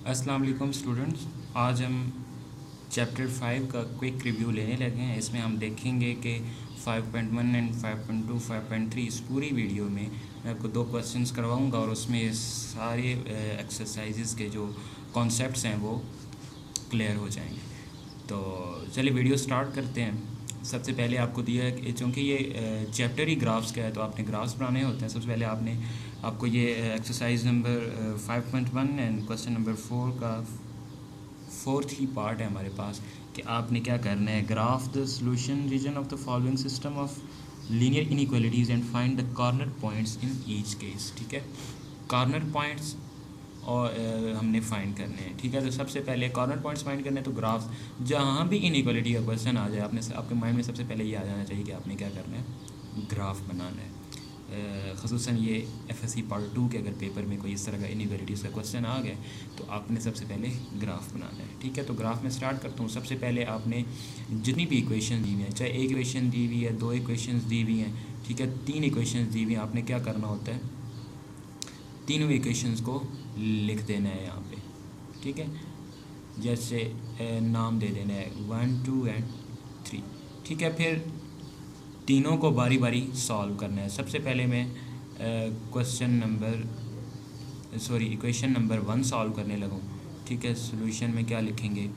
अस्सलाम वालेकुम स्टूडेंट्स। आज हम चैप्टर 5 का क्विक रिव्यू लेने लगे हैं। इसमें हम देखेंगे कि 5.1 एंड 5.2 5.3 इस पूरी वीडियो में मैं आपको 2 क्वेश्चंस करवाऊंगा और उसमें सारे एक्सरसाइजेस के जो कॉन्सेप्ट्स हैं वो क्लियर हो जाएंगे। तो चलिए वीडियो स्टार्ट करते हैं। सबसे पहले आपको दिया है कि चूँकि ये चैप्टर ही ग्राफ्स का है तो आपने ग्राफ्स बनाने होते हैं। सबसे पहले आपको ये exercise number 5.1 and question number 4 का फोर्थ ही पार्ट है हमारे पास कि आपने क्या करना है, graph the solution region of the following system of linear inequalities and find the corner points in each case. ठीक है, कॉर्नर पॉइंट्स और हमने फाइंड करने हैं। ठीक है, तो सबसे पहले कॉर्नर पॉइंट्स फाइंड करने हैं तो ग्राफ्स जहाँ भी इनइक्वालिटी का क्वेश्चन आ जाए आपके माइंड में सबसे पहले ये आ जाना चाहिए कि आपने क्या करना है, ग्राफ बनाना है। ख़ुसूसन ये FSC पार्ट 2 के अगर पेपर में कोई इस तरह का इनइक्वालिटीज़ का क्वेश्चन आ गया तो आपने सबसे पहले ग्राफ बनाना है। ठीक है, तो ग्राफ में स्टार्ट करता हूँ। सबसे पहले आपने जितनी भी इक्वेशन दी हुई हैं, चाहे एक इक्वेशन दी हुई है, 2 इक्वेशंस दी हुई हैं, ठीक है, 3 इक्वेशंस दी हुई हैं, आपने क्या करना होता है, तीनों इक्वेशंस को लिख देना है यहाँ पे। ठीक है, जैसे नाम दे देना है 1 2 एंड 3। ठीक है, फिर तीनों को बारी बारी सॉल्व करना है। सबसे पहले मैं इक्वेशन नंबर 1 सॉल्व करने लगूँ। ठीक है, सॉल्यूशन में क्या लिखेंगे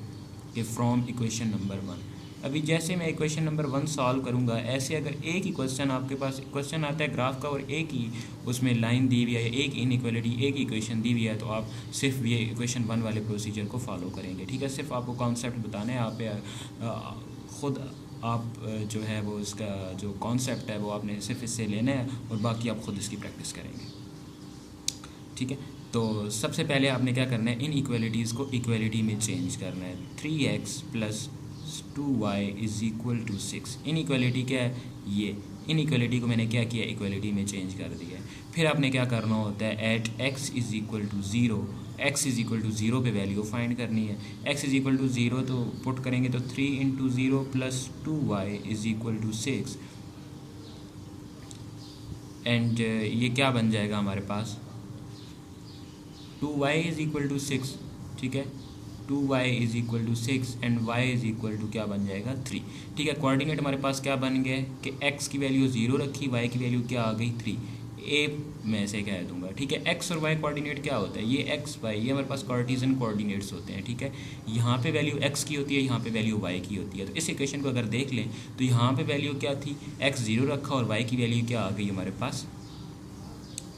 कि फ्रॉम इक्वेशन नंबर 1। अभी जैसे मैं इक्वेशन नंबर 1 सॉल्व करूँगा, ऐसे अगर एक ही क्वेश्चन आपके पास क्वेश्चन आता है ग्राफ का और एक ही उसमें लाइन दी हुई है, एक इनइक्वालिटी एक इक्वेशन दी हुई है, तो आप सिर्फ ये इक्वेशन 1 वाले प्रोसीजर को फॉलो करेंगे। ठीक है, सिर्फ आपको कॉन्सेप्ट बताना है, आप ख़ुद आप जो है वो इसका जो कॉन्सेप्ट है वो आपने सिर्फ इससे लेना है और बाकी आप ख़ुद इसकी प्रैक्टिस करेंगे। ठीक है, तो सबसे पहले आपने क्या करना है, इन इक्वलिटीज़ को इक्वलिटी में चेंज करना है। 3x + 2y = 6। इन इक्वलिटी क्या है, ये इन इक्वलिटी को मैंने क्या किया, इक्वलिटी में चेंज कर दिया है। फिर आपने क्या करना होता है, एट x = 0, x = 0 पे वैल्यू फाइंड करनी है। x = 0 तो पुट करेंगे तो 3 × 0 + 2y = 6 एंड ये क्या बन जाएगा हमारे पास, 2y = 6। ठीक है, 2y = 6 एंड y = क्या बन जाएगा, 3। ठीक है, कोऑर्डिनेट हमारे पास क्या बन गया कि x की वैल्यू 0 रखी, y की वैल्यू क्या आ गई, 3। ए मैं ऐसे कह दूंगा। ठीक है, x और y कोऑर्डिनेट क्या होता है, ये x y ये हमारे पास कार्टेशियन कोऑर्डिनेट्स होते हैं। ठीक है, यहाँ पे वैल्यू x की होती है, यहाँ पे वैल्यू y की होती है। तो इस इक्वेशन को अगर देख लें तो यहाँ पे वैल्यू क्या थी, x 0 रखा और y की वैल्यू क्या आ गई हमारे पास,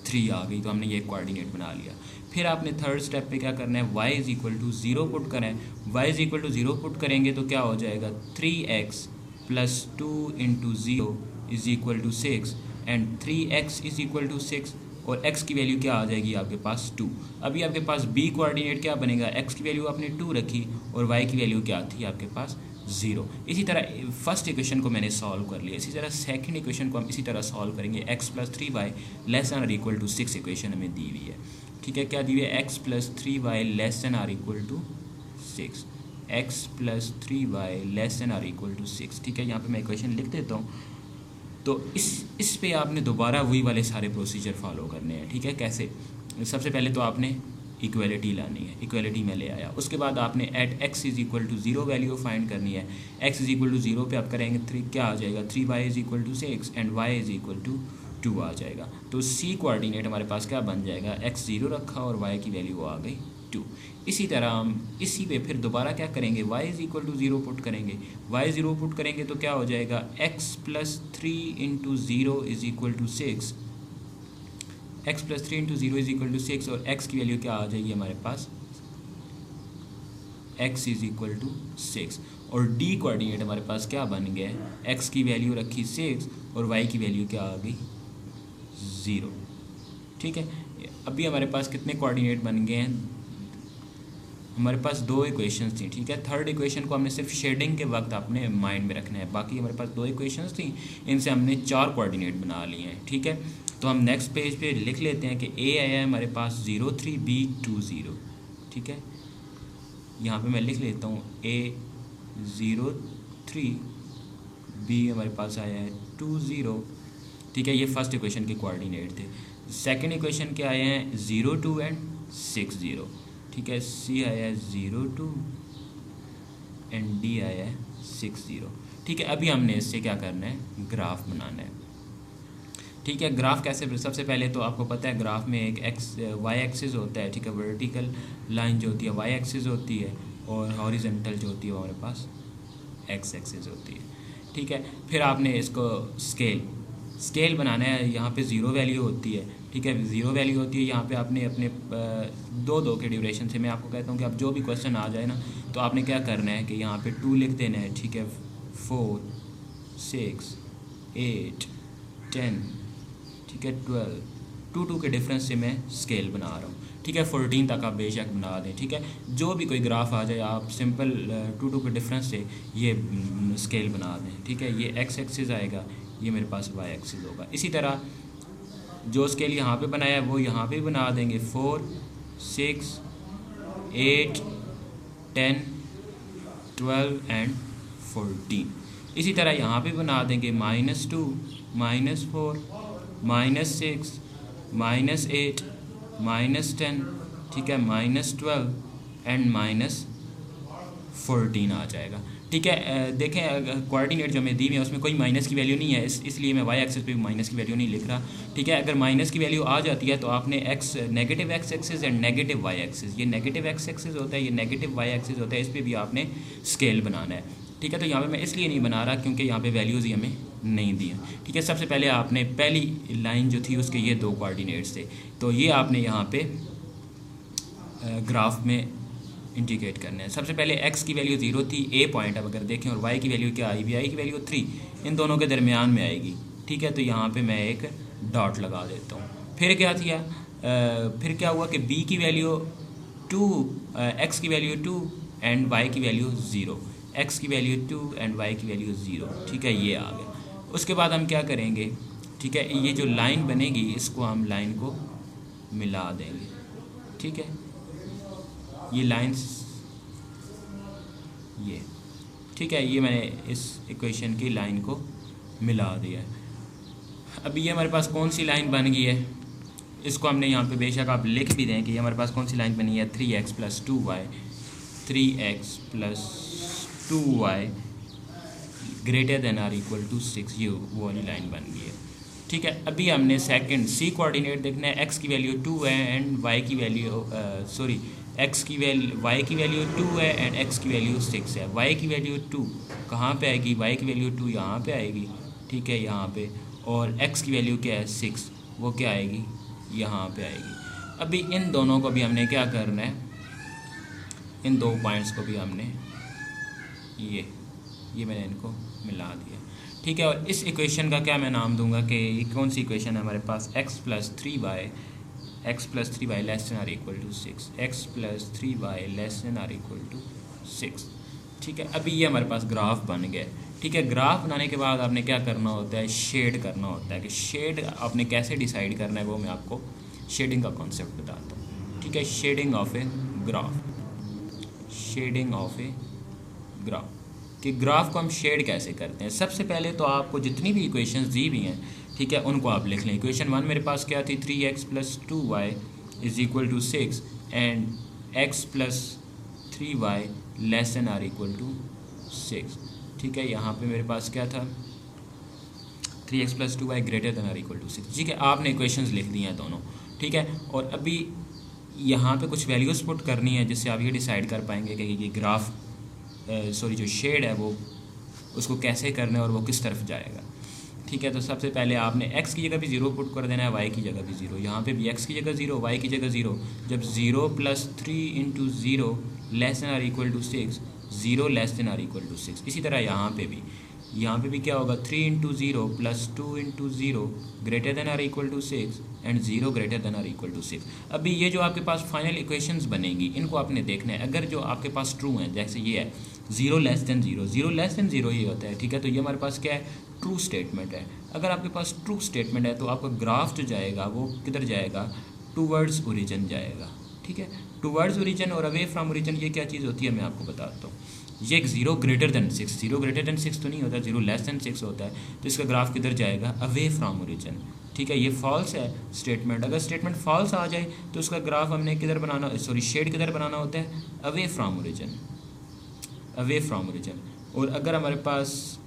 3 आ गई। तो हमने ये कोऑर्डिनेट बना लिया। फिर आपने थर्ड स्टेप पे क्या करना है, y = 0 पुट करें। y = 0 पुट करेंगे तो क्या हो जाएगा, 3x + 2 × 0 = 6 एंड 3x = 6 और x की वैल्यू क्या आ जाएगी आपके पास, 2। अभी आपके पास b कोऑर्डिनेट क्या बनेगा, x की वैल्यू आपने 2 रखी और y की वैल्यू क्या थी आपके पास, 0। इसी तरह फर्स्ट इक्वेशन को मैंने सॉल्व कर लिया। इसी तरह सेकंड इक्वेशन को हम इसी तरह सॉल्व करेंगे। x + 3y ≤ 6 इक्वेशन हमें दी हुई है। ठीक है, क्या दी हुई है, x + 3y ≤ 6, x + 3y ≤ 6। ठीक है, यहाँ पे मैं इक्वेशन लिख देता हूँ। तो इस पे आपने दोबारा वही वाले सारे प्रोसीजर फॉलो करने हैं। ठीक है, कैसे, सबसे पहले तो आपने इक्वलिटी लानी है, इक्वलिटी में ले आया। उसके बाद आपने एट x = 0 वैल्यू फाइंड करनी है। x = 0 पे आप करेंगे 3 क्या आ जाएगा, 3y = 6 एंड y = 2 आ जाएगा। तो c कोऑर्डिनेट हमारे पास क्या बन जाएगा, x 0 रखा और y की वैल्यू आ गई 2। इसी तरह हम इसी पे फिर दोबारा क्या करेंगे, y = 0 पुट करेंगे। y 0 पुट करेंगे तो क्या हो जाएगा, x + 3 × 0 = 6, x + 3 × 0 = 6 और x की वैल्यू क्या आ जाएगी हमारे पास, x = 6 और d कोऑर्डिनेट हमारे पास क्या बन गया है, x की वैल्यू रखी 6 और y की वैल्यू क्या आ गई, 0। ठीक है, अभी हमारे पास कितने कोऑर्डिनेट बन गए हैं, हमारे पास 2 इक्वेशंस थी। ठीक है, थर्ड इक्वेशन को हमने सिर्फ शेडिंग के वक्त अपने माइंड में रखना है। बाकी हमारे पास 2 इक्वेशंस थी, इनसे हमने 4 कोऑर्डिनेट बना लिए हैं। ठीक है, तो हम नेक्स्ट पेज पे लिख लेते हैं कि a आया है हमारे पास 03 b 20। ठीक है, यहाँ पे मैं लिख लेता हूँ a 03 b हमारे पास आया है 20। ठीक है, ये फर्स्ट इक्वेशन के कोऑर्डिनेट थे। सेकंड इक्वेशन के आए हैं 02 एंड 60। ठीक है, C आया है 0 2 एंड D आया है 6 0। ठीक है, अभी हमने इससे क्या करना है, ग्राफ बनाना है। ठीक है, ग्राफ कैसे, सबसे पहले तो आपको पता है ग्राफ में एक वाई एक्सिस होता है। ठीक है, वर्टिकल लाइन जो होती है वाई एक्सिस होती है और हॉरिजॉन्टल जो होती है वो हमारे पास एक्स एक्सिस होती है। ठीक है, फिर आपने इसको स्केल बनाना है। यहाँ पे ज़ीरो वैल्यू होती है। ठीक है, ज़ीरो वैल्यू होती है। यहाँ पे आपने अपने दो के ड्यूरेशन से मैं आपको कहता हूँ कि अब जो भी क्वेश्चन आ जाए ना तो आपने क्या करना है कि यहाँ पे 2 लिख देना है। ठीक है, 4 6 8 10, ठीक है 12, 2 के डिफरेंस से मैं स्केल बना रहा हूँ। ठीक है, 14 तक आप बेशक बना दें। ठीक है, जो भी कोई ग्राफ आ जाए आप सिंपल 2 के डिफरेंस से ये स्केल बना दें। ठीक है, ये एक्स एक्सिस आएगा, ये मेरे पास वाई एक्सिस होगा। इसी तरह जो स्केल यहाँ पे बनाया है वो यहाँ पे बना देंगे, 4 6 8 10 12 एंड 14। इसी तरह यहाँ पे बना देंगे -2 -4 -6 -8 -10, ठीक है, -12 एंड -14 आ जाएगा। ठीक है, देखें कोऑर्डिनेट जो मैं दी हुई है उसमें कोई माइनस की वैल्यू नहीं है, इसलिए मैं वाई एक्सिस पे माइनस की वैल्यू नहीं लिख रहा। ठीक है, अगर माइनस की वैल्यू आ जाती है तो आपने negative X axis and negative Y axis, ये नेगेटिव एक्स एक्सिस होता है, ये नेगेटिव वाई एक्सिस होता है, इस पर भी आपने स्केल बनाना है। ठीक है, तो यहाँ पे मैं इसलिए नहीं बना रहा क्योंकि यहाँ पे वैल्यूज़ ही हमें नहीं दी हैं। ठीक है, सबसे पहले आपने पहली लाइन जो थी उसके ये 2 कोऑर्डिनेट्स थे, तो ये आपने यहाँ पे ग्राफ में इंडिकेट करना है। सबसे पहले x की वैल्यू 0 थी, a पॉइंट अब अगर देखें, और y की वैल्यू क्या आई, y की वैल्यू 3, इन दोनों के दरमियान में आएगी। ठीक है, तो यहाँ पे मैं एक डॉट लगा देता हूँ। फिर क्या किया, फिर क्या हुआ कि b की वैल्यू 2, x की वैल्यू 2 एंड y की वैल्यू 0, x की वैल्यू 2 एंड y की वैल्यू 0। ठीक है, ये आ गया। उसके बाद हम क्या करेंगे, ठीक है, ये जो लाइन बनेगी इसको हम लाइन को मिला देंगे। ठीक है, ये लाइंस ये, ठीक है, ये मैंने इस इक्वेशन की लाइन को मिला दिया है। अब ये हमारे पास कौन सी लाइन बन गई है, इसको हमने यहाँ पे बेशक आप लिख भी दें कि ये हमारे पास कौन सी लाइन बनी है, 3x + 2y, 3x + 2y greater than or equal to 6, ये वो वाली लाइन बन गई है। ठीक है, अभी हमने सेकंड सी कोऑर्डिनेट देखना है। x की वैल्यू 2 है एंड y की वैल्यू x की वैल्यू y की वैल्यू 2 है एंड x की वैल्यू 6 है। y की वैल्यू 2 कहाँ पे आएगी, y की वैल्यू 2 यहाँ पे आएगी। ठीक है, यहाँ पे, और x की वैल्यू क्या है 6, वो क्या आएगी, यहाँ पे आएगी। अभी इन दोनों को भी हमने क्या करना है, इन 2 पॉइंट्स को भी हमने ये मैंने इनको मिला दिया। ठीक है, और इस इक्वेशन का क्या मैं नाम दूंगा कि ये कौन सी इक्वेशन है हमारे पास, x + 3y less than or equal to 6, x + 3y less than or equal to 6। ठीक है, अभी ये हमारे पास ग्राफ बन गया। ठीक है, ग्राफ बनाने के बाद आपने क्या करना होता है, शेड करना होता है। कि शेड आपने कैसे डिसाइड करना है वो मैं आपको शेडिंग का कॉन्सेप्ट बताता हूँ। ठीक है, shedding of a graph, shedding of a graph, कि ग्राफ को हम शेड कैसे करते हैं। सबसे पहले तो आपको जितनी भी इक्वेशंस दी हुई हैं, ठीक है, उनको आप लिख लें। इक्वेशन 1 मेरे पास क्या थी, 3x + 2y = 6 and x + 3y less than or equal to 6। ठीक है, यहाँ पे मेरे पास क्या था, 3x + 2y greater than or equal to 6। ठीक है, आपने इक्वेशंस लिख दी हैं दोनों। ठीक है, और अभी यहाँ पे कुछ वैल्यूज़ पुट करनी है जिससे आप ये डिसाइड कर पाएंगे कि ये ग्राफ जो शेड है वो उसको कैसे करना है और वो किस तरफ जाएगा। ठीक है, तो सबसे पहले आपने x की जगह भी 0 पुट कर देना है, y की जगह भी 0, यहाँ पे भी x की जगह 0, y की जगह 0। जब 0 + 3 × 0 less than or equal to 6, 0 less than or equal to 6। इसी तरह यहाँ पे भी क्या होगा, 3 × 0 + 2 × 0 greater than or equal to 6 and 0 greater than or equal to 6। अभी ये जो आपके पास फाइनल इक्वेशंस बनेंगी इनको आपने देखना है। अगर जो आपके पास ट्रू हैं, जैसे ये है 0 लेस देन 0, 0 लेस देन 0 ये होता है। ठीक है, तो ये हमारे पास क्या है, ट्रू स्टेटमेंट है। अगर आपके पास ट्रू स्टेटमेंट है तो आपका ग्राफ जो जाएगा वो किधर जाएगा, टूवर्ड्स ओरिजिन जाएगा। ठीक है, टूवर्ड्स ओरिजिन और अवे फ्रॉम ओरिजिन ये क्या चीज़ होती है मैं आपको बताता हूँ। ये एक 0 ग्रेटर देन 6, 0 ग्रेटर देन 6 तो नहीं होता, 0 लेस देन 6 होता है, तो इसका ग्राफ किधर जाएगा, अवे फ्रॉम ओरिजिन। ठीक है, ये फॉल्स है स्टेटमेंट। अगर स्टेटमेंट फॉल्स आ जाए तो उसका ग्राफ हमने किधर बनाना, सॉरी शेड किधर बनाना होता है, away from origin, away from origin. और अगर हमारे पास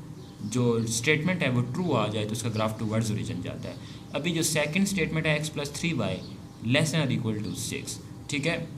जो स्टेटमेंट है वो ट्रू आ जाए तो उसका ग्राफ टूवर्ड्स ओरिजिन जाता है। अभी जो सेकंड स्टेटमेंट है x+3y लेस देन और इक्वल टू 6, ठीक है,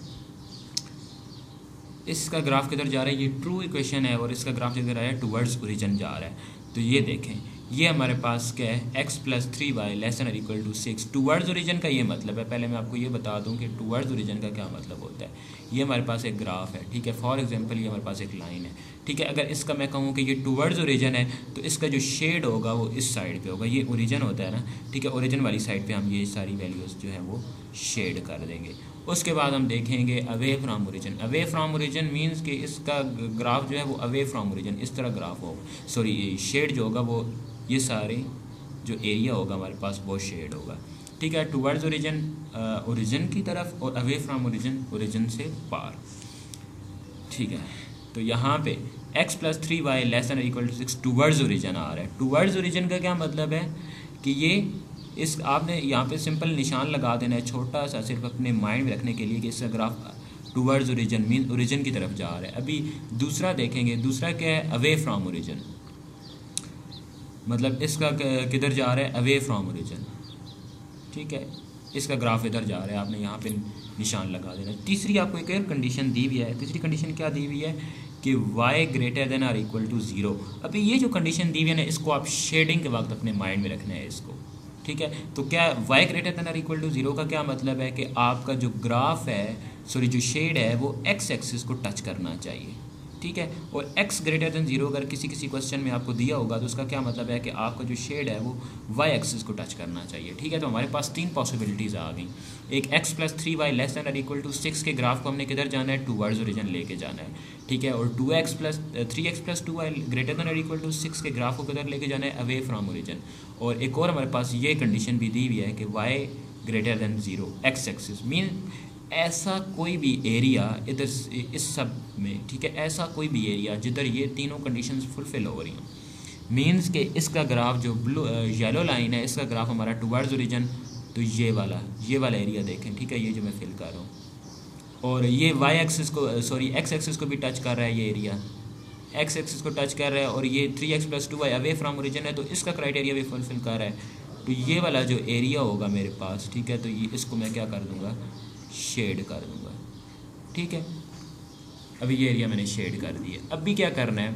इसका ग्राफ किधर जा रहा है, ये ट्रू इक्वेशन है और इसका ग्राफ किधर आ रहा है, टूवर्ड्स ओरिजिन जा रहा है। तो ये देखें, ये हमारे पास क्या है, x+3y लेस देन और इक्वल टू 6। टूवर्ड्स ओरिजिन का ये मतलब है, पहले मैं आपको ये बता दूं कि टूवर्ड्स ओरिजिन का क्या मतलब होता है। ये हमारे पास एक ग्राफ है, ठीक है, फॉर एग्जांपल ये हमारे पास एक लाइन है, ठीक है। अगर इसका मैं कहूँ कि ये टूवर्ड्स ओरिजिन है तो इसका जो शेड होगा वो इस साइड पे होगा, ये ओरिजिन होता है ना, ठीक है, ओरिजिन वाली साइड पे हम ये सारी वैल्यूज़ जो है वो शेड कर देंगे। उसके बाद हम देखेंगे away from origin. Away from origin means कि इसका ग्राफ जो है वो अवे फ्रॉम ओरिजिन इस तरह ग्राफ होगा, सॉरी शेड जो होगा वो ये सारे जो एरिया होगा हमारे पास वो शेड होगा, ठीक है। टूवर्ड्स ओरिजिन ओरिजिन की तरफ और अवे फ्रॉम ओरिजिन ओरिजिन से पार, ठीक है। तो यहाँ पे x+3y less than equal to 6 towards origin आ रहा है। टूवर्ड्स ओरिजिन का क्या मतलब है कि ये इस आपने यहाँ पे सिंपल निशान लगा देना है छोटा सा, सिर्फ अपने माइंड में रखने के लिए कि इसका graph towards origin mean origin की तरफ जा रहा है। अभी दूसरा देखेंगे, दूसरा क्या है, अवे फ्रॉम ओरिजिन, मतलब इसका किधर जा रहा है, अवे फ्रॉम ओरिजिन, ठीक है, इसका ग्राफ इधर जा रहा है, आपने यहाँ पे निशान लगा देना। तीसरी आपको एक और कंडीशन दी हुई है, तीसरी कंडीशन क्या दी हुई है कि y ग्रेटर देन और इक्वल टू 0। अभी ये जो कंडीशन दी हुई है ना, इसको आप शेडिंग के वक्त अपने माइंड में रखना है इसको, ठीक है। तो क्या y ग्रेटर देन और इक्वल टू 0 का क्या मतलब है कि आपका जो ग्राफ है, सॉरी जो शेड है वो x एक्सिस को टच करना चाहिए, ठीक है। और x ग्रेटर देन 0 अगर किसी क्वेश्चन में आपको दिया होगा तो उसका क्या मतलब है कि आपका जो शेड है वो y एक्सिस को टच करना चाहिए, ठीक है। तो हमारे पास 3 पॉसिबिलिटीज़ आ गई। एक x+3y लेस देन और इक्वल टू 6 के ग्राफ को हमने किधर जाना है, टूवर्ड्स ओरिजिन लेके जाना है, ठीक है। और 3x+2y ग्रेटर देन और इक्वल टू 6 के ग्राफ को किधर लेके जाना है, अवे फ्रॉम ओरिजिन। और एक और हमारे पास ये कंडीशन भी दी हुई है कि y greater than 0 x axis mean ऐसा कोई भी एरिया इधर इस सब में, ठीक है, ऐसा कोई भी एरिया जिधर ये तीनों कंडीशंस फुलफिल हो रही हैं, मींस कि इसका ग्राफ जो ब्लू येलो लाइन है इसका ग्राफ हमारा टुवर्ड्स ओरिजिन, तो ये वाला एरिया देखें, ठीक है, ये जो मैं फिल कर रहा हूँ। और ये y एक्सिस को, सॉरी x एक्सिस को भी टच कर रहा है, ये एरिया x एक्सिस को टच कर रहा है। और ये 3x+2y अवे फ्रॉम ओरिजिन है तो इसका क्राइटेरिया भी फुलफिल कर रहा है। तो ये वाला जो एरिया होगा मेरे पास, ठीक है, तो ये इसको मैं क्या कर दूँगा, शेड कर दूँगा, ठीक है। अभी ये एरिया मैंने शेड कर दिया। अब भी क्या करना है,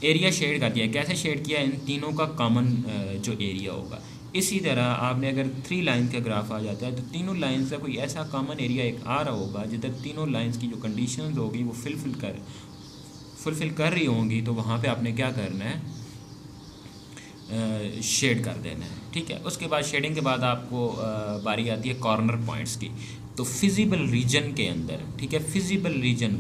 एरिया शेड कर दिया। कैसे शेड किया, इन तीनों का कॉमन जो एरिया होगा। इसी तरह आपने अगर 3 लाइन का ग्राफ आ जाता है तो तीनों लाइंस का कोई ऐसा कॉमन एरिया एक आ रहा होगा जिधर तीनों लाइंस की जो कंडीशंस होगी वो फुलफिल कर रही होंगी, तो वहाँ पे आपने क्या करना है, शेड कर देना है, ठीक है। उसके बाद शेडिंग के बाद आपको बारी आती है कॉर्नर पॉइंट्स की। तो फिजिबल रीजन के अंदर, ठीक है, फिजिबल रीजन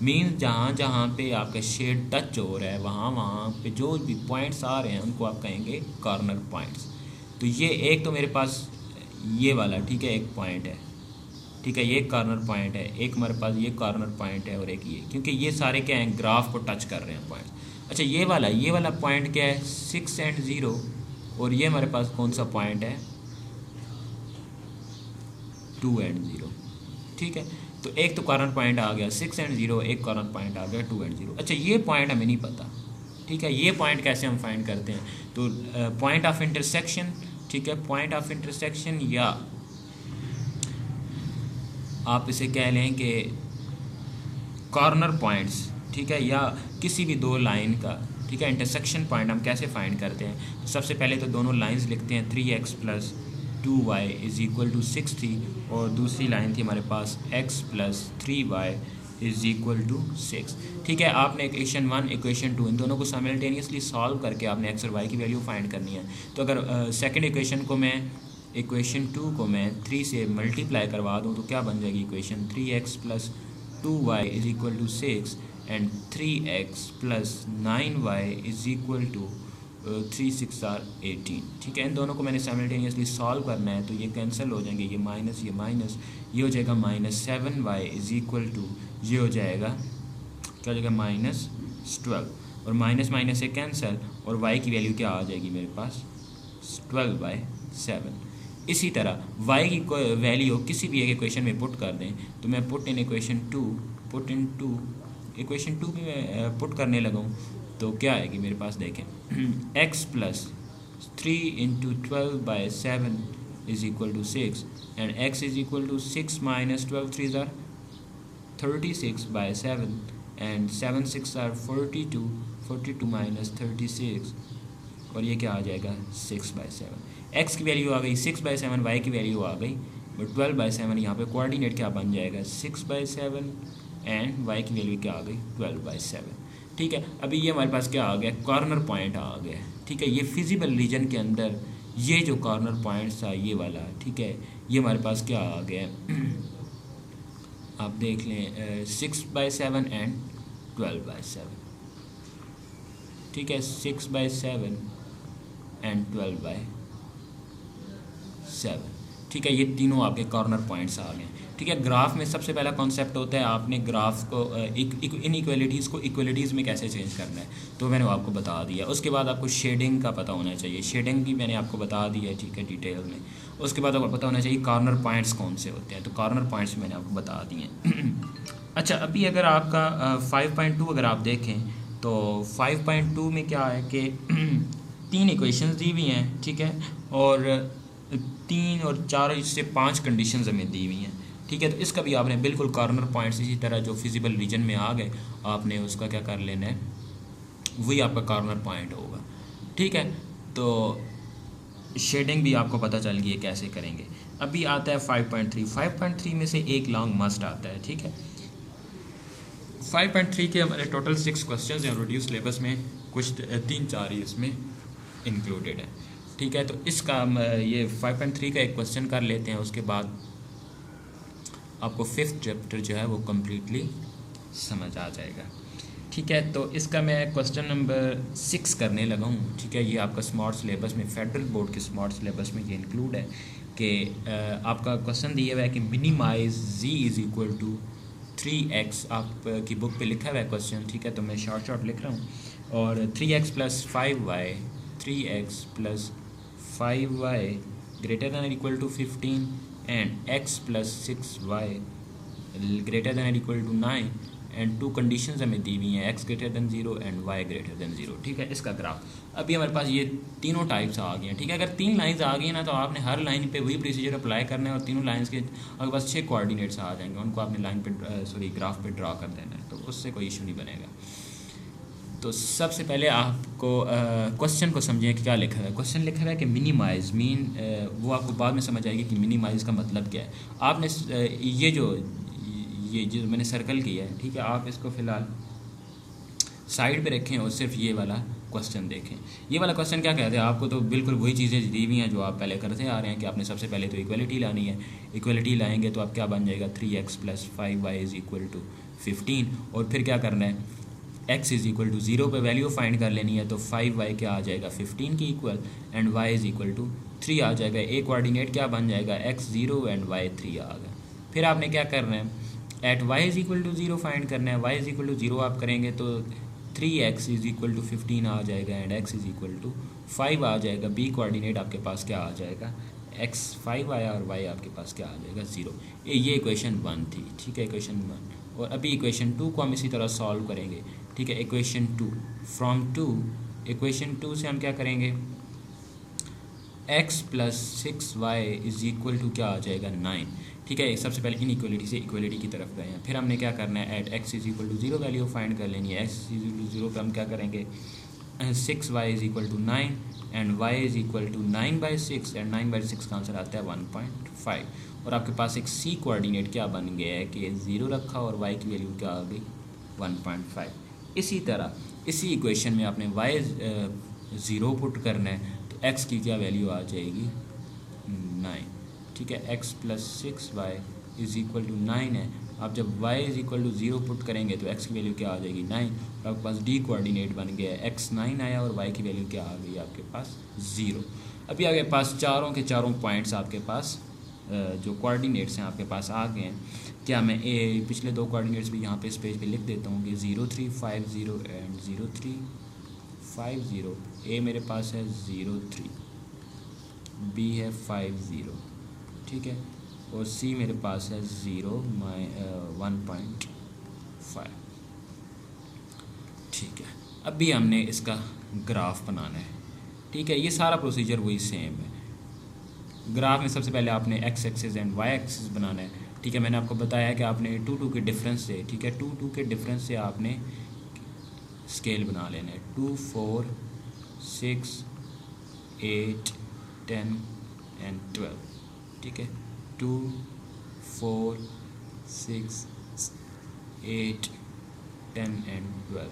मीन्स जहाँ पे आपका शेड टच हो रहा है वहाँ पे जो भी पॉइंट्स आ रहे हैं उनको आप कहेंगे कॉर्नर पॉइंट्स। तो ये एक तो मेरे पास ये वाला, ठीक है, एक पॉइंट है, ठीक है, ये कॉर्नर पॉइंट है, एक हमारे पास ये कॉर्नर पॉइंट है और एक ये, क्योंकि ये सारे क्या हैं, ग्राफ को टच कर रहे हैं पॉइंट। अच्छा, ये वाला पॉइंट क्या है, 6 और 0, और ये हमारे पास कौन सा पॉइंट है, 2 और 0, ठीक है। तो एक तो कॉर्नर पॉइंट आ गया 6 और 0, एक कॉर्नर पॉइंट आ गया 2 और 0। अच्छा, ये पॉइंट हमें नहीं पता, ठीक है, ये पॉइंट कैसे हम फाइंड करते हैं, तो पॉइंट ऑफ इंटरसेक्शन, ठीक है, पॉइंट ऑफ इंटरसेक्शन, या आप इसे कह लें कि कॉर्नर पॉइंट्स, ठीक है, या किसी भी 2 लाइन का, ठीक है, इंटरसेक्शन पॉइंट हम कैसे फाइंड करते हैं। सबसे पहले तो दोनों लाइंस लिखते हैं, 3x+2y इज़ इक्वल टू 6 थी, और दूसरी लाइन थी हमारे पास x+3y इज़ इक्वल टू 6, ठीक है। आपने इक्वेशन 1 इक्वेशन 2 इन दोनों को साइमल्टेनियसली सॉल्व करके आपने x और y की वैल्यू फाइंड करनी है। तो अगर सेकंड इक्वेशन को मैं इक्वेशन 2 को मैं 3 से मल्टीप्लाई करवा दूँ तो क्या बन जाएगी equation, 3x+2y is equal to 6 and 3x+9y is equal to 3 6 are 18, ठीक है। इन दोनों को मैंने साइमल्टेनियसली सॉल्व करना है तो ये कैंसिल हो जाएंगे, ये माइनस, ये हो जाएगा -7y इज़ इक्वल टू, ये हो जाएगा क्या हो जाएगा -12 और माइनस माइनस से कैंसिल और y की वैल्यू क्या आ जाएगी मेरे पास 12/7। इसी तरह y की वैल्यू किसी भी एक इक्वेशन में पुट कर दें तो मैं पुट इन इक्वेशन टू भी मैं पुट करने लगा हूँ तो क्या आएगी मेरे पास देखें x + 3 × 12/7 = 6 and x = 6 - 12 3s are 36/7 and 7 6 are 42 - 36 और ये क्या आ जाएगा 6/7। x की वैल्यू आ गई 6/7, y की वैल्यू आ गई 12/7। यहाँ पे कोऑर्डिनेट क्या बन जाएगा 6/7 एंड y की वैल्यू क्या आ गई 12/7। ठीक है, अभी ये हमारे पास क्या आ गया कॉर्नर पॉइंट आ गया। ठीक है, ये फिजिबल रीजन के अंदर ये जो कॉर्नर पॉइंट था ये वाला, ठीक है, ये हमारे पास क्या आ गया आप देख लें 6/7 एंड 12/7। ठीक है, 6/7 एंड 12/7। ठीक है, ये तीनों आपके कॉर्नर पॉइंट्स आ गए। ठीक है, ग्राफ में सबसे पहला कॉन्सेप्ट होता है आपने ग्राफ को इनइक्वालिटीज़ को इक्वलिटीज़ में कैसे चेंज करना है, तो मैंने आपको बता दिया। उसके बाद आपको शेडिंग का पता होना चाहिए, शेडिंग भी मैंने आपको बता दी है, ठीक है, डिटेल में। उसके बाद आपको पता होना चाहिए कॉर्नर पॉइंट्स कौन से होते हैं, तो कॉर्नर पॉइंट्स मैंने आपको बता दिए। अच्छा, अभी अगर आपका 5.2 अगर आप देखें तो 5.2 में क्या है कि 3 इक्वेशंस दी हुई हैं, ठीक है, और 3 और 4 इससे 5 कंडीशंस हमें दी हुई हैं। ठीक है, तो इसका भी आपने बिल्कुल कॉर्नर पॉइंट्स इसी तरह जो फिजिबल रीजन में आ गए आपने उसका क्या कर लेना है, वही आपका कॉर्नर पॉइंट होगा। ठीक है, तो शेडिंग भी आपको पता चल गई है कैसे करेंगे। अभी आता है 5.3 में से एक लॉन्ग मस्ट आता है। ठीक है, 5.3 के हमारे टोटल 6 क्वेश्चंस हैं, रिड्यूस सिलेबस में कुछ 3-4 ही इसमें इंक्लूडेड है। ठीक है, तो इसका हम ये 5.3 का एक क्वेश्चन कर लेते हैं, उसके बाद आपको 5th चैप्टर जो है वो कम्प्लीटली समझ आ जाएगा। ठीक है, तो इसका मैं क्वेश्चन नंबर 6 करने लगा हूँ। ठीक है, ये आपका स्मार्ट सिलेबस में, फेडरल बोर्ड के स्मार्ट सिलेबस में ये इंक्लूड है कि आपका क्वेश्चन दिया हुआ है कि मिनिमाइज z = 3x, आपकी बुक पे लिखा हुआ है क्वेश्चन। ठीक है, तो मैं शॉर्ट लिख रहा हूँ, और 3x + 5y > 15 and x + 6y > 9 and 2 conditions हमें दी हुई हैं x > 0 एंड y > 0। ठीक है, इसका ग्राफ अभी हमारे पास ये तीनों टाइप्स आ गए हैं। ठीक है, अगर 3 लाइंस आ गई हैं ना तो आपने हर लाइन पे वही प्रोसीजर अप्लाई करना है और तीनों लाइंस के आपके पास 6 कोऑर्डिनेट्स आ जाएंगे, उनको आपने लाइन पे ग्राफ पे ड्रा कर देना है, तो उससे कोई इशू नहीं बनेगा। तो सबसे पहले आपको क्वेश्चन को समझिए कि क्या लिखा हुआ है। क्वेश्चन लिखा हुआ है कि मिनिमाइज वो आपको बाद में समझ आएगी कि मिनिमाइज का मतलब क्या है। आपने ये जो मैंने सर्कल किया है, ठीक है, आप इसको फ़िलहाल साइड पे रखें और सिर्फ ये वाला क्वेश्चन देखें। ये वाला क्वेश्चन क्या कहते हैं, आपको तो बिल्कुल वही चीज़ें दी हुई हैं जो आप पहले करते आ रहे हैं कि आपने सबसे पहले तो इक्वलिटी लानी है। इक्वलिटी लाएंगे तो आप क्या बन जाएगा 3x + 5y = 15, और फिर क्या करना है x = 0 पे वैल्यू फाइंड कर लेनी है, तो 5y क्या आ जाएगा 15 के इक्वल एंड y = 3 आ जाएगा। एक कोऑर्डिनेट क्या बन जाएगा x 0 एंड y 3 आ गया। फिर आपने क्या करना है एट y = 0 फाइंड करना है। y = 0 आप करेंगे तो 3x = 15 आ जाएगा एंड x = 5 आ जाएगा। b कोऑर्डिनेट आपके पास क्या आ जाएगा x 5 आया और y आपके पास क्या आ जाएगा 0। ये इक्वेशन 1 थी। ठीक है, इक्वेशन 1, और अभी इक्वेशन 2 को हम इसी तरह सॉल्व करेंगे। ठीक है, इक्वेशन 2 फ्रॉम 2, इक्वेशन 2 से हम क्या करेंगे x + 6y = क्या आ जाएगा 9। ठीक है, सबसे पहले इनइक्वलिटी से इक्वलिटी की तरफ गए हैं। फिर हमने क्या करना है एट x = 0 वैल्यू फाइंड कर लेनी है। x = 0 पे हम क्या करेंगे 6y = 9 एंड y = 9/6 एंड 9/6 का आंसर आता है 1.5, और आपके पास एक c कोऑर्डिनेट क्या बन गया है कि 0 रखा और y की वैल्यू क्या आ गई 1.5। इसी तरह इसी इक्वेशन में आपने y 0 पुट करना है तो x की क्या वैल्यू आ जाएगी 9। ठीक है, x + 6y = 9 है। आप जब y = 0 पुट करेंगे तो x की वैल्यू क्या आ जाएगी 9, और आपके पास d कोऑर्डिनेट बन गया है x 9 आया और y की वैल्यू क्या आ गई आपके पास 0। अभी आपके पास चारों के चारों पॉइंट्स आपके पास जो कोऑर्डिनेट्स हैं आपके पास आ गए हैं। क्या मैं पिछले दो कोऑर्डिनेट्स भी यहाँ पे इस पेज पे लिख देता हूँ कि 0350 एंड 0350। ए मेरे पास है 03, बी है 50, ठीक है, और सी मेरे पास है 1.5। ठीक है, अभी हमने इसका ग्राफ बनाना है। ठीक है, ये सारा प्रोसीजर वही सेम है। ग्राफ में सबसे पहले आपने x axis and y axis बनाना है। ठीक है, मैंने आपको बताया कि आपने 2 के डिफरेंस से, ठीक है, 2 के डिफरेंस से आपने स्केल बना लेना है। 2, 4, 6, 8, 10 एंड 12। ठीक है, 2, 4, 6, 8, 10 एंड 12।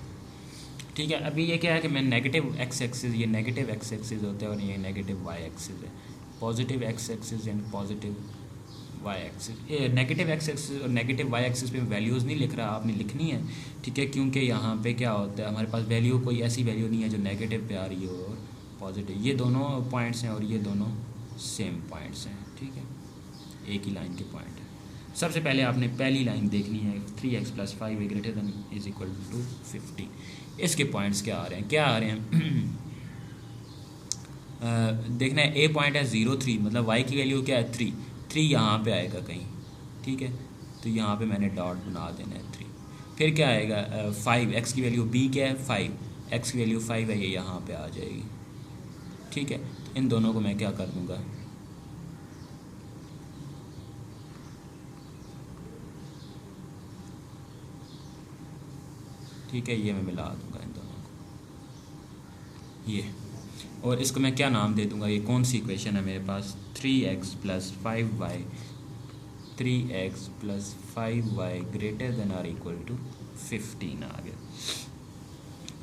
ठीक है, अभी ये क्या है कि मैं नेगेटिव एक्स एक्सिस, ये नेगेटिव एक्स एक्सिस होता है और ये नेगेटिव वाई एक्सिस है। Positive X axis and positive Y axis. ये नेगेटिव एक्स एक्सिस और नेगेटिव वाई एक्सिस पे वैल्यूज़ नहीं लिख रहा, आपने लिखनी है। ठीक है, क्योंकि यहाँ पे क्या होता है, हमारे पास वैल्यू कोई ऐसी वैल्यू नहीं है जो नेगेटिव पे आ रही हो और पॉजिटिव। ये दोनों पॉइंट्स हैं और ये दोनों सेम पॉइंट्स हैं। ठीक है, एक ही लाइन के पॉइंट है। सबसे पहले आपने पहली लाइन देखनी है 3x + 5 > = 50। इसके पॉइंट्स क्या आ रहे हैं, देखना है। ए पॉइंट है 0, 3, मतलब y की वैल्यू क्या है 3 यहाँ पे आएगा कहीं। ठीक है, तो यहाँ पे मैंने डॉट बना देना है 3। फिर क्या आएगा 5, x की वैल्यू b क्या है 5, x की वैल्यू 5 है, ये यहाँ पे आ जाएगी। ठीक है, तो इन दोनों को मैं क्या कर दूँगा, ठीक है, ये मैं मिला दूँगा इन दोनों को, ये, और इसको मैं क्या नाम दे दूँगा, ये कौन सी इक्वेशन है मेरे पास, 3x + 5y, 3x + 5y > = 15 आ गया।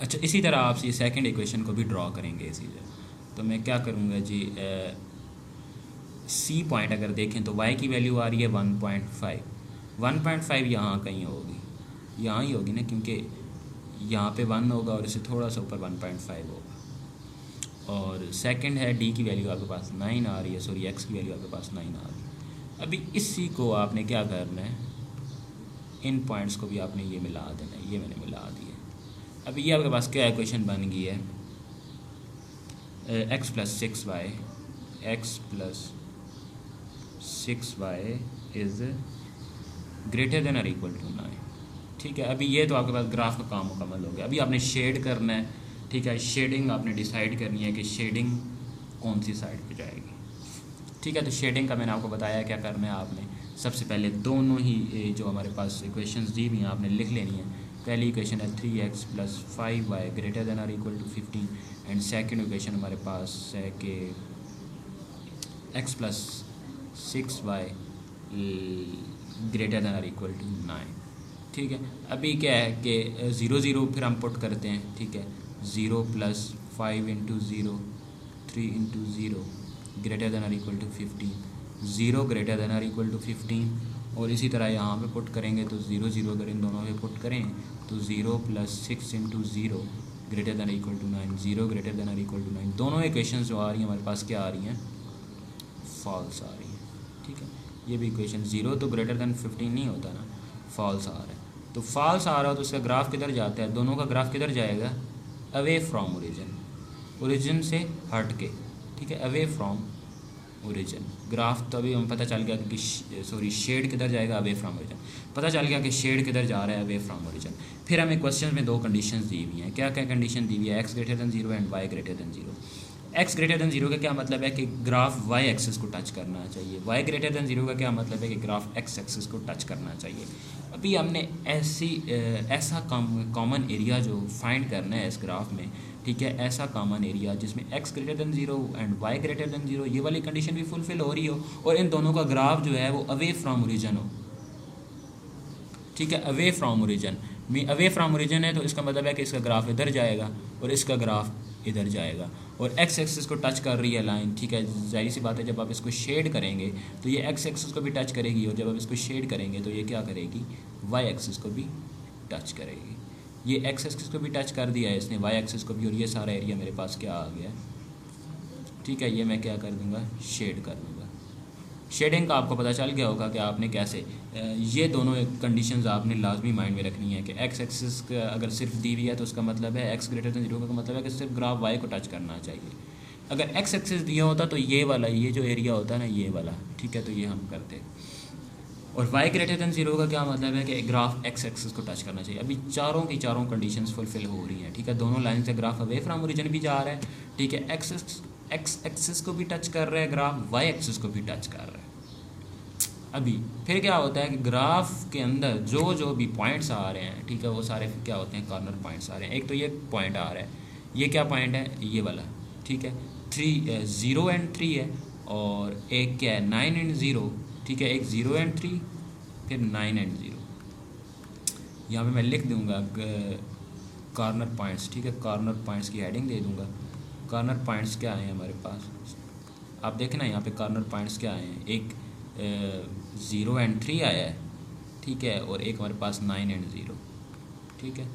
अच्छा, इसी तरह आप ये सेकंड इक्वेशन को भी ड्रॉ करेंगे इसी तरह। तो मैं क्या करूँगा जी, सी पॉइंट अगर देखें तो y की वैल्यू आ रही है 1.5 यहाँ कहीं होगी, यहाँ ही होगी ना, क्योंकि यहाँ पे 1 होगा और इससे थोड़ा सा ऊपर 1.5 होगा। और सेकंड है डी की वैल्यू आपके पास 9 आ रही है, सॉरी एक्स की वैल्यू आपके पास 9 आ रही है। अभी इसी को आपने क्या करना है, इन पॉइंट्स को भी आपने ये मिला देना है, ये मैंने मिला दिया। अभी ये आपके पास क्या इक्वेशन बन गई है, x + 6y, x + 6y > > 9। ठीक है, अभी ये तो आपके पास ग्राफ का काम मुकम्मल हो गया। अभी आपने शेड करना है। ठीक है, शेडिंग आपने डिसाइड करनी है कि शेडिंग कौन सी साइड पे जाएगी। ठीक है, तो शेडिंग का मैंने आपको बताया क्या करना है। आपने सबसे पहले दोनों ही जो हमारे पास इक्वेशंस दी हुई हैं आपने लिख लेनी है। पहली इक्वेशन है 3x + 5y > 15 and second equation हमारे पास है कि x + 6y > 9। ठीक है, अभी क्या है कि 0 0 फिर हम पुट करते हैं। ठीक है, 0 + 5 × 0 3 × 0 > 15, 0 > 15, और इसी तरह यहाँ पे पुट करेंगे तो 0 0 अगर इन दोनों पे पुट करें तो 0 + 6 × 0 > 9, 0 > 9। दोनों इक्वेशंस जो आ रही हैं हमारे पास क्या आ रही हैं, फॉल्स आ रही हैं। ठीक है, ये भी इक्वेशन 0 तो <15 नहीं होता ना, फॉल्स आ रहा है। तो फॉल्स आ रहा हो तो उसका ग्राफ किधर जाता है, दोनों का ग्राफ किधर जाएगा, अवे फ्रॉम ओरिजिन से हट के। ठीक है, अवे फ्रॉम ओरिजिन ग्राफ, तो अभी हम पता चल गया कि सॉरी शेड किधर जाएगा, अवे फ्रॉम ओरिजिन। पता चल गया कि शेड किधर जा रहा है, अवे फ्रॉम ओरिजिन। फिर हमें क्वेश्चन में 2 कंडीशंस दी हुई हैं। क्या क्या कंडीशन दी हुई है, x > 0 एंड y > 0। x > 0 का क्या मतलब है कि ग्राफ y एक्सिस को टच करना चाहिए, y > 0 का क्या मतलब है कि ग्राफ x एक्सिस को टच करना चाहिए। अभी हमने ऐसा कॉमन एरिया जो फाइंड करना है इस ग्राफ में। ठीक है, ऐसा कॉमन एरिया जिसमें x > 0 एंड y > 0 ये वाली कंडीशन भी फुलफिल हो रही हो और इन दोनों का ग्राफ जो है वो अवे फ्रॉम ओरिजिन हो। ठीक है, अवे फ्रॉम ओरिजिन है तो इसका मतलब है कि इसका ग्राफ इधर जाएगा और इसका ग्राफ इधर जाएगा और x एक्सिस को टच कर रही है लाइन। ठीक है, जाहिर सी बात है जब आप इसको शेड करेंगे तो ये x एक्सिस को भी टच करेगी और जब आप इसको शेड करेंगे तो ये क्या करेगी, y एक्सिस को भी टच करेगी। ये x एक्सिस को भी टच कर दिया है इसने, y एक्सिस को भी, और ये सारा एरिया मेरे पास क्या आ गया। ठीक है, ये मैं क्या कर दूँगा, शेड कर दूँगा। शेडिंग का आपको पता चल गया होगा कि आपने कैसे ये दोनों कंडीशंस आपने लाजमी माइंड में रखनी है कि एक्स एक्सिस अगर सिर्फ दी हुई है तो उसका मतलब है एक्स ग्रेटर दैन 0 का मतलब है कि सिर्फ ग्राफ वाई को टच करना चाहिए। अगर एक्स एक्सिस दिया होता तो ये वाला, ये जो एरिया होता है ना, ये वाला, ठीक है, तो ये हम करते। और y ग्रेटर दैन 0 का क्या मतलब है कि ग्राफ एक्स एक्सिस को टच करना चाहिए। अभी चारों की चारों कंडीशंस फुलफिल हो रही हैं, ठीक है। दोनों लाइन से ग्राफ अवे फ्रॉम ओरिजिन भी जा रहा है, ठीक है, एक्स एक्सिस को भी टच कर रहा है ग्राफ, y एक्सिस को भी टच कर रहा है। अभी फिर क्या होता है कि ग्राफ के अंदर जो जो भी पॉइंट्स आ रहे हैं, ठीक है, वो सारे फिर क्या होते हैं, कॉर्नर पॉइंट्स आ रहे हैं। एक तो ये पॉइंट आ रहा है, ये क्या पॉइंट है, ये वाला, ठीक है, 0 एंड 3 है, और एक क्या है 9 एंड 0, ठीक है, एक 0 एंड 3, फिर 9 एंड 0। यहाँ पे मैं लिख दूँगा कॉर्नर पॉइंट्स, ठीक है, कॉर्नर पॉइंट्स की हेडिंग दे दूँगा। कॉर्नर पॉइंट्स क्या आए हैं हमारे पास, आप देखें ना यहाँ पे कॉर्नर पॉइंट्स क्या आए हैं, एक 0 एंड 3 आया है, ठीक है, और एक हमारे पास 9 एंड 0, ठीक है।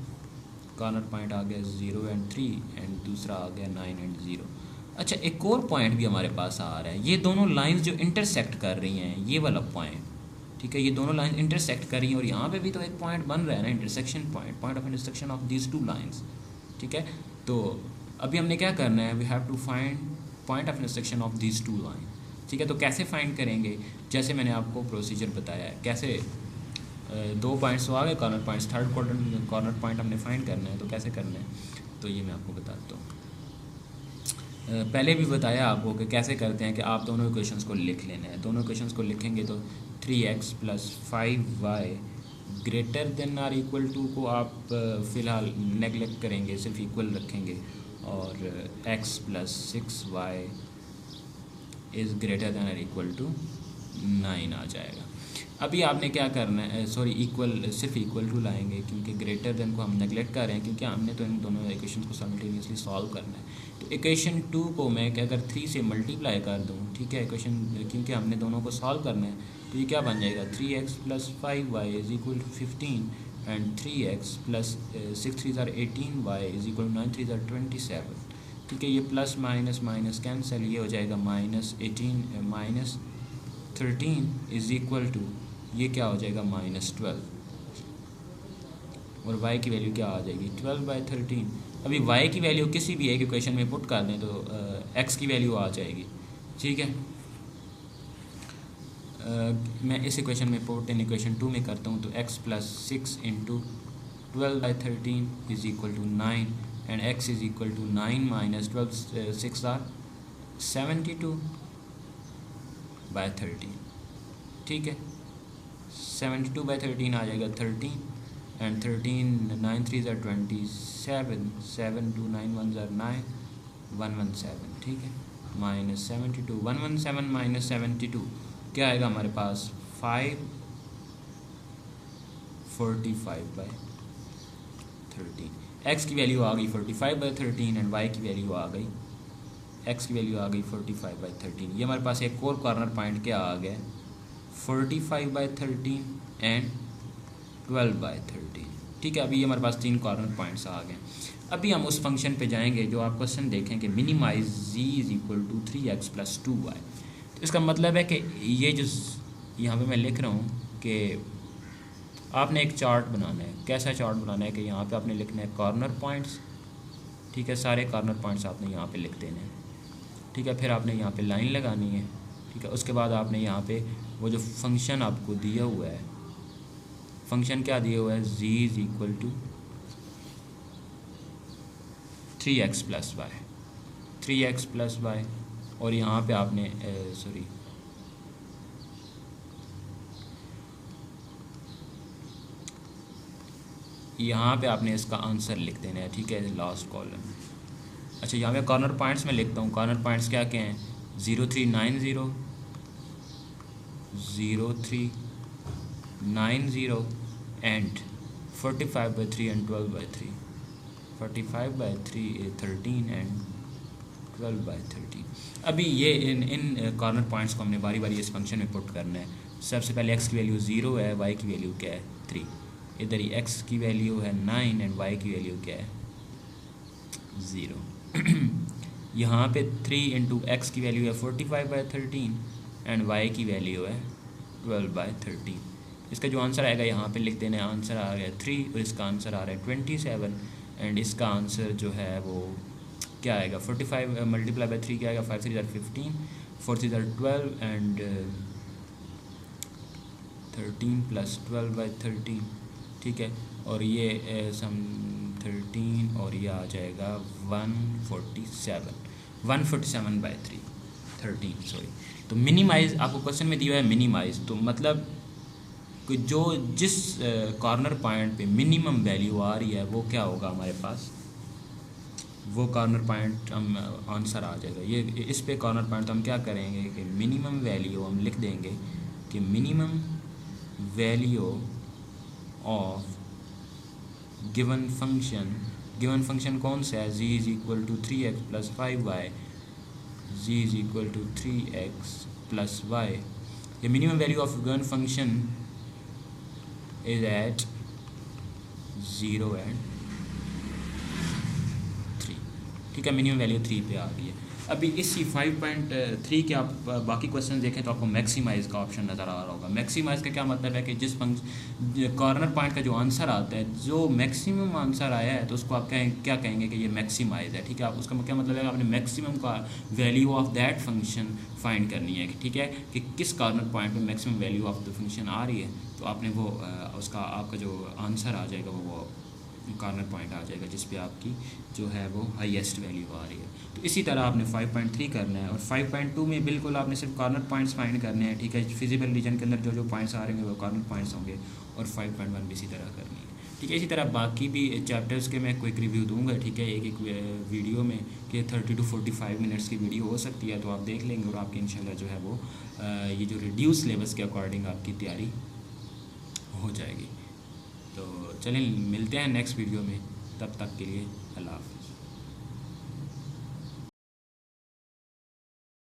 कॉर्नर पॉइंट आ गया 0 एंड 3 एंड दूसरा आ गया 9 एंड 0। अच्छा, एक और पॉइंट भी हमारे पास आ रहा है, ये दोनों लाइंस जो इंटरसेक्ट कर रही हैं, ये वाला पॉइंट, ठीक है, ये दोनों लाइन इंटरसेक्ट कर रही हैं, और यहाँ पे भी तो एक पॉइंट बन रहा है ना, intersection point, point of intersection of these 2 lines, ठीक है। तो अभी हमने क्या करना है, we have to find point of intersection of these 2 line, ठीक है। तो कैसे फाइंड करेंगे, जैसे मैंने आपको प्रोसीजर बताया है, कैसे 2 पॉइंट्स तो आ गए corner points, third corner point हमने फाइंड करना है, तो कैसे करना है, तो ये मैं आपको बताता हूँ। पहले भी बताया आपको कि कैसे करते हैं कि आप दोनों इक्वेशंस को लिख लेना है। दोनों इक्वेशंस को लिखेंगे तो 3x + 5y greater than or equal to को आप फ़िलहाल नेगलेक्ट करेंगे, सिर्फ इक्वल रखेंगे, और x + 6y is greater than or equal to 9 आ जाएगा। अभी आपने क्या करना है, सॉरी इक्वल, सिर्फ इक्वल टू लाएंगे क्योंकि ग्रेटर देन को हम नेगलेक्ट कर रहे हैं, क्योंकि हमने तो इन दोनों इक्वेशन को साइमल्टेनियसली सॉल्व करना है। तो इक्वेशन 2 को मैं क्या अगर 3 से मल्टीप्लाई कर दूँ, ठीक है, इक्वेशन, क्योंकि हमने दोनों को सॉल्व करना है, तो ये क्या बन जाएगा, 3x + 5y is equal to 15 and 3x + 6 3 = 18y is equal to 9 3 = 27, ठीक है। ये प्लस माइनस माइनस कैंसिल, ये हो जाएगा -18 - 13 इज़ इक्वल टू, ये क्या हो जाएगा, -12, और y की वैल्यू क्या आ जाएगी, 12/13। अभी y की वैल्यू किसी भी एक इक्वेशन में पुट कर दें तो x की वैल्यू आ जाएगी, ठीक है। मैं इस इक्वेशन में पुट इन इक्वेशन 2 में करता हूँ, तो x + 6 × 12/13 is equal to 9 and x is equal to 9 - 12 6 are 72/13, ठीक है। 72/13 आ जाएगा 13 एंड 13 9 3 = 27, 7 2 9 1 = 9, 117, ठीक है, -72, 117 - 72 क्या आएगा हमारे पास, 545/13। x की वैल्यू आ गई 45/13 एंड y की वैल्यू आ गई, x की वैल्यू आ गई 45/13। ये हमारे पास एक और कॉर्नर पॉइंट क्या आ गया, 45/13 एंड 12/13, ठीक है। अभी ये हमारे पास 3 कॉर्नर पॉइंट्स आ गए। अभी हम उस फंक्शन पे जाएंगे जो आप क्वेश्चन देखें कि minimise z is equal to 3x + 2y। तो इसका मतलब है कि ये जो यहाँ पे मैं लिख रहा हूँ कि आपने एक चार्ट बनाना है। कैसा चार्ट बनाना है कि यहाँ पे आपने लिखना है कॉर्नर पॉइंट्स, ठीक है, सारे कॉर्नर पॉइंट्स आपने यहाँ पे लिख देने हैं, ठीक है। फिर आपने यहाँ पे लाइन लगानी है, ठीक है। उसके बाद आपने यहाँ पे वो जो फंक्शन आपको दिया हुआ है, फंक्शन क्या दिया हुआ है, z is equal to 3x + y, 3x + y, और यहाँ पे आपने सॉरी यहाँ पे आपने इसका आंसर लिख देना है, ठीक है, लास्ट कॉलम। अच्छा, यहाँ पे कॉर्नर पॉइंट्स में लिखता हूँ। कॉर्नर पॉइंट्स क्या क्या हैं, 0390, 0390 एंड 45/3 एंड 12/3, 45/3 13 एंड 12/13। अभी ये इन कॉर्नर पॉइंट्स को हमने बारी बारी इस फंक्शन में पुट करना है। सबसे पहले x की वैल्यू 0 है, y की वैल्यू क्या है, 3। इधर ही x की वैल्यू है 9 एंड y की वैल्यू क्या है, 0। यहाँ पे 3 × x की वैल्यू है 45/13 एंड वाई की वैल्यू है 12/13। इसका जो आंसर आएगा यहाँ पे लिख देना, आंसर आ रहा है 3 और इसका आंसर आ रहा है 27 एंड इसका आंसर जो है वो क्या आएगा 45 मल्टीप्लाई बाई 3 क्या आएगा 5 3 15 4 3 12 एंड 13 प्लस 12/13, ठीक है। और ये सम 13 और ये आ जाएगा 147/3 13 सॉरी। तो मिनिमाइज़ आपको क्वेश्चन में दिया है मिनिमाइज़, तो मतलब कि जो जिस कॉर्नर पॉइंट पे मिनिमम वैल्यू आ रही है वो क्या होगा हमारे पास, वो कॉर्नर पॉइंट हम आंसर आ जाएगा। ये इस पे कॉर्नर पॉइंट तो हम क्या करेंगे कि मिनिमम वैल्यू हम लिख देंगे कि minimum value of given function कौन सा है, z is equal to 3x plus 5y, z is equal to 3x plus y। ये minimum value of given function is at 0 and 3, ठीक है। मिनिमम वैल्यू 3 पे आ गई है। अभी इसी 5.3 के आप बाकी क्वेश्चन देखें तो आपको मैक्सिमाइज़ का ऑप्शन नज़र आ रहा होगा। मैक्सिमाइज़ का क्या मतलब है कि जिस कॉर्नर पॉइंट का जो आंसर आता है, जो मैक्सिमम आंसर आया है तो उसको आप क्या कहेंगे कि ये मैक्सिमाइज़ है, ठीक है। आप उसका क्या मतलब है, आपने मैक्सिमम का value of that function find करनी है, ठीक है, कि किस कॉर्नर पॉइंट में maximum value of the function आ रही है, तो आपने वो उसका आपका जो आंसर आ जाएगा वो कॉर्नर पॉइंट आ जाएगा जिस पे आपकी जो है वो हाईएस्ट वैल्यू आ रही है। तो इसी तरह आपने 5.3 करना है और 5.2 में बिल्कुल आपने सिर्फ कॉर्नर पॉइंट्स फाइंड करने हैं, ठीक है। फिजिबल रीजन के अंदर जो जो पॉइंट्स आ रहे होंगे वो कॉर्नर पॉइंट्स होंगे और 5.1 भी इसी तरह करनी है, ठीक है। इसी तरह बाकी भी चैप्टर्स के मैं क्विक रिव्यू दूंगा, ठीक है, एक वीडियो में कि 30 to 45 मिनट्स की वीडियो हो सकती है, तो आप देख लेंगे और आपकी इंशाल्लाह जो है वो ये जो रिड्यूस सिलेबस के अकॉर्डिंग आपकी तैयारी हो जाएगी। तो चलिए मिलते हैं नेक्स्ट वीडियो में, तब तक के लिए अल्लाह हाफ़िज़।